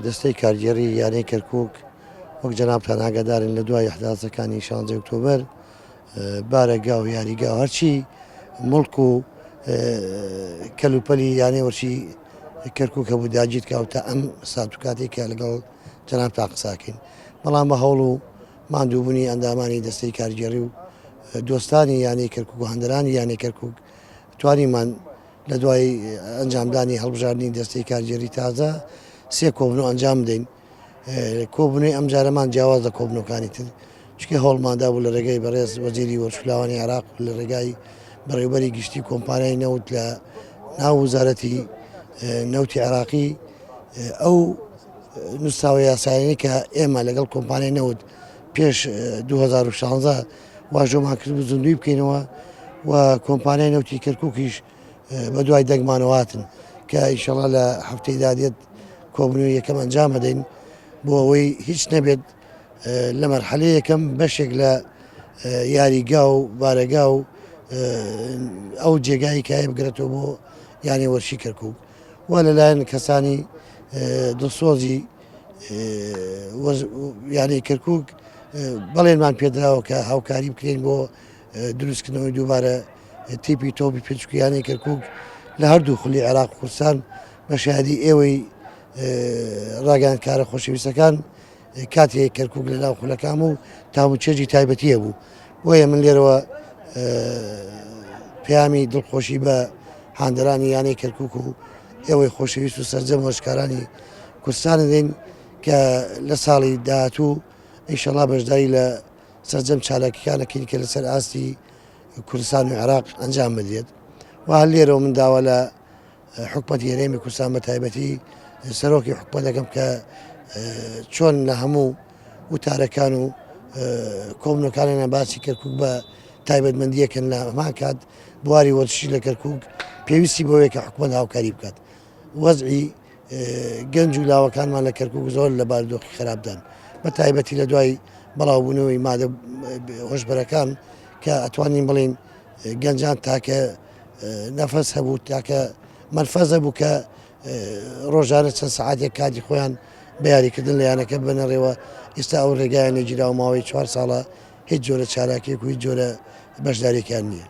دەستەی کارگێڕی یانەی کەرکووک وەک جەنابتان ئاگادارن لە دوای ئەحداثەکانی 16 ئۆکتۆبەر بارەگا و یاریگا و هەرچی مڵک و کەلوپەلی یانەی وەرچی کەرکووک هەبوو داگیرت کاوتە ئەم سات و کاتێکە لەگەڵ جەنابتان قساکەین بەڵام بە هەوڵ و ماندووبوونی ئەندامانی دەستەی کارگێڕی و دۆستانی یانەی کەرکووک و هەندەرانی یانەی کەرکووک توانیمان لە دوای ئەنجامدانی هەڵبژاردننی دەستەی کارگێڕی تازە سێ کۆبنەوە ئەنجام بدەین کۆبنەوەی ئەم جارەمان جیاواز لە کۆبنەوەکانی تر چکە هەوڵماندا بوو لە ڕێگەی بەڕێز وەزیری وەرزشفلاوانی عێراق لە ڕێگای بەڕێوەبەری گشتی کۆمپانیای نەوت لە ناو وزارەتی نەوتی عێراقی ئەو نووساوە یاساییەی کە ئێمە لەگەڵ کۆمپانیای نەوت پێش 2016 واژۆمان کرد و زندوی بکەینەوە و کۆمپانیای نەوتی کەرکووکیش بە دوای دەگمانەوەهاتن کە ئیشەڵا لە هەفتەی دادێت کۆبنەوەی یەکەم ئەنجام بدەین بۆ ئەوەی هیچ نەبێت لە مەرحەلەی یەکەم بەشێک لە یاریگا و بارەگا و ئەو جێگایی کایە بگرێتەوە بۆ یانی وەرشی کەرکووک وە لەلایەن کەسانی دڵسۆزی یانی کەرکووک بەڵێنمان پێدراوە کە هاوکاری بکرێن بۆ دروستکردنەوەی دووبارە تیپی تۆپی پێچکیانی کەرکووک لە هەردوو خولی عێراق و کوردستان بە شایەدی ئێوەی ڕاگەیاندکارە خۆشەویستەکان کاتێک کەرکووک لە ناو خولەکان و تاموچێژی تایبەتیە بوو بۆیە من لێرەوە پەیامی دڵخۆشی بە هاندەرانی یانەی کەرکووک و ئێوەی خۆشەویست و سەرجەم وەشکارانی کوردستان دەین کە لە ساڵی داهاتوو ئینشەڵا بەشداری لە سەرجەم چالاکیەکانەکەین کە لەسەر ئاستی کوردستان و عێراق ئەنجام بدرێت و هەر لێرەوە من داوا لە حکومەتی هەرێمی کوردستان بە تایبەتی سەرۆکی حکومەت دەکەم کە چۆن لە هەموو وتارەکان و کۆبنەوەکانیان باسی کەرکووک بە تایبەتمەندیەکەن لە هەمان کات بواری وەرزشی لە کەرکووک پێویستی بەوەیە کە حکومەت هاوکاری بکات وەزعی گەنج و لاوەکانمان لە کەرکووک زۆر لە بارودۆخی خراپدان بە تایبەتی لە دوای بەڵاوبوونەوەی مادە هۆشبەرەکان کە ئەتوانین بڵین گەنجان تاکە نەفەس هەبوو تاکە مەرفەزە بوو کە ڕۆژانە چەند سەعاتێک کاتی خۆیان بە یاریکردن لە یانەکە بنەڕێەوە ئێستا ئەو ڕێگایان نێگیرا و ماوەی 4 ساڵە هیچ جۆرە چالاکێک و هیچ جۆرە بەشدارێکیان نییە.